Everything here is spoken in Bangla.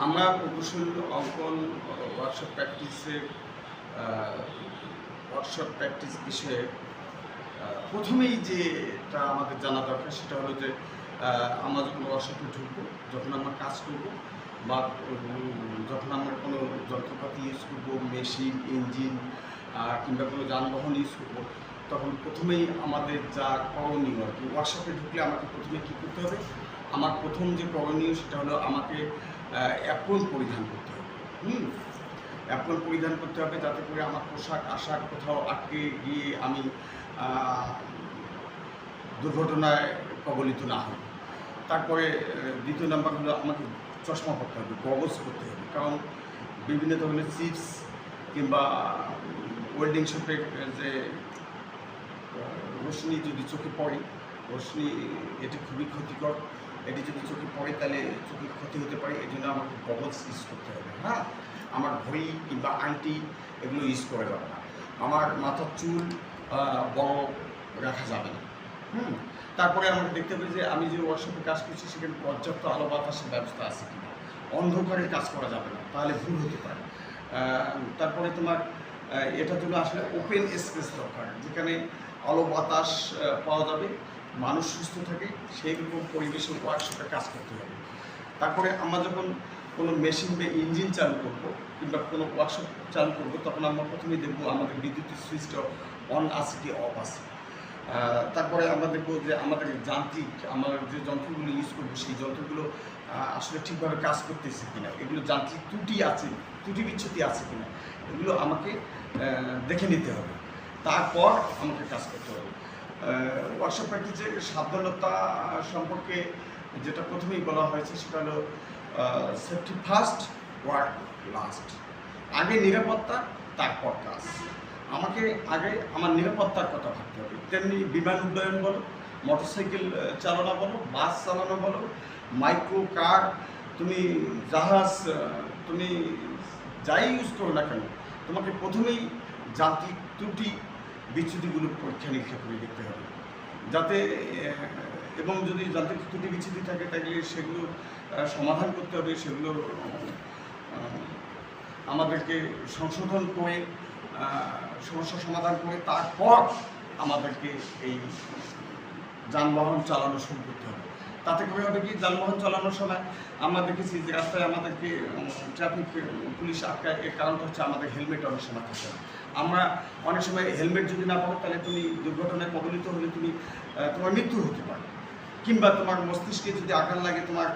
আমরা প্রকৌশল অঙ্কন ওয়ার্কশপ প্র্যাকটিস বিষয়ে প্রথমেই যেটা আমাদের জানা দরকার সেটা হলো যে আমরা যখন ওয়ার্কশপে ঢুকবো, যখন আমরা কাজ করব বা যখন আমরা কোনো যন্ত্রপাতি ইউজ করবো, মেশিন, ইঞ্জিন কিংবা কোনো যানবাহন ইউজ করবো, তখন প্রথমেই আমাদের যা করণীয় আর কি, ওয়ার্কশপে ঢুকলে আমাকে প্রথমে কী করতে হবে, আমার প্রথম যে করণীয় সেটা হলো আমাকে অ্যাপ্রন পরিধান করতে হবে। অ্যাপ্রন পরিধান করতে হবে যাতে করে আমার পোশাক আশাক কোথাও আটকে গিয়ে আমি দুর্ঘটনায় কবলিত না হই। তারপরে দ্বিতীয় নাম্বার হলো আমাকে চশমা পরতে হবে, গগলস পরতে হবে, কারণ বিভিন্ন ধরনের চিপস কিংবা ওয়েল্ডিং শপের যে রশ্মি যদি চোখে পড়ে, রশ্মি এটি খুবই ক্ষতিকর, এটি যদি চোখে পড়ে তাহলে চোখের ক্ষতি হতে পারে। এই জন্য আমাকে গগলস ইউজ করতে হবে। হ্যাঁ, আমার ঘড়ি কিংবা আংটি এগুলো ইউজ করা যাবে না, আমার মাথার চুল বড় রাখা যাবে না। তারপরে আমাকে দেখতে হবে যে আমি যে ওয়ার্কশপে কাজ করছি সেখানে পর্যাপ্ত আলো বাতাসের ব্যবস্থা আছে কিনা, অন্ধকারে কাজ করা যাবে না, তাহলে ভুল হতে পারে। তারপরে তোমার এটার জন্য আসলে ওপেন স্পেস দরকার, যেখানে আলো বাতাস পাওয়া যাবে, মানুষ সুস্থ থাকে, সেই রকম পরিবেশে ওয়ার্কশপে কাজ করতে হবে। তারপরে আমরা যখন কোনো মেশিন বা ইঞ্জিন চালু করবো কিংবা কোনো ওয়ার্কশপ চালু করবো, তখন আমরা প্রথমেই দেখবো আমাদের বিদ্যুতের সুইচটা অন আছে কি অফ আছে। তারপরে আমরা দেখবো যে আমাদের যান্ত্রিক, আমরা যে যন্ত্রগুলো ইউজ করবো সেই যন্ত্রগুলো আসলে ঠিকভাবে কাজ করতেছে কিনা, এগুলো যান্ত্রিক ত্রুটি বিচ্ছুতি আছে কিনা, এগুলো আমাকে দেখে নিতে হবে। তারপর আমাকে কাজ করতে হবে। ওয়ার্কশপ প্র্যাকটিসের সাবধানতা সম্পর্কে যেটা প্রথমেই বলা হয়েছে সেটা হলো সেফটি ফার্স্ট, ওয়ার্ক লাস্ট। আগে নিরাপত্তা, তারপর কাজ। আমাকে আগে আমার নিরাপত্তার কথা ভাবতে হবে। তেমনি বিমান উড্ডয়ন বলো, মোটরসাইকেল চালানো বলো, বাস চালানো বলো, মাইক্রো কার, তুমি জাহাজ, তুমি যাই ইউজ করো না কেন, তোমাকে প্রথমেই যান্ত্রিক ত্রুটি বিচ্যুতিগুলো পরীক্ষা নিরীক্ষা করে দেখতে হবে, যাতে এবং যদি যান্ত্রিক ত্রুটি বিচ্যুতি থাকে তাহলে সেগুলো সমাধান করতে হবে, সেগুলো আমাদেরকে সংশোধন করে সমস্যা সমাধান করে তারপর আমাদেরকে এই যানবাহন চালানো শুরু করতে হবে। তাতে করে হবে কি, যানবাহন চালানোর সময় আমরা দেখেছি যে রাস্তায় আমাদেরকে ট্রাফিক পুলিশ আটকায়, এর কারণটা হচ্ছে আমাদের হেলমেট অনেক সময় থাকে না। আমরা অনেক সময় হেলমেট যদি না পাবো তাহলে তুমি দুর্ঘটনায় কবলিত হলে তোমার মৃত্যু হতে পারে, কিংবা তোমার মস্তিষ্কে যদি আঘাত লাগে তোমার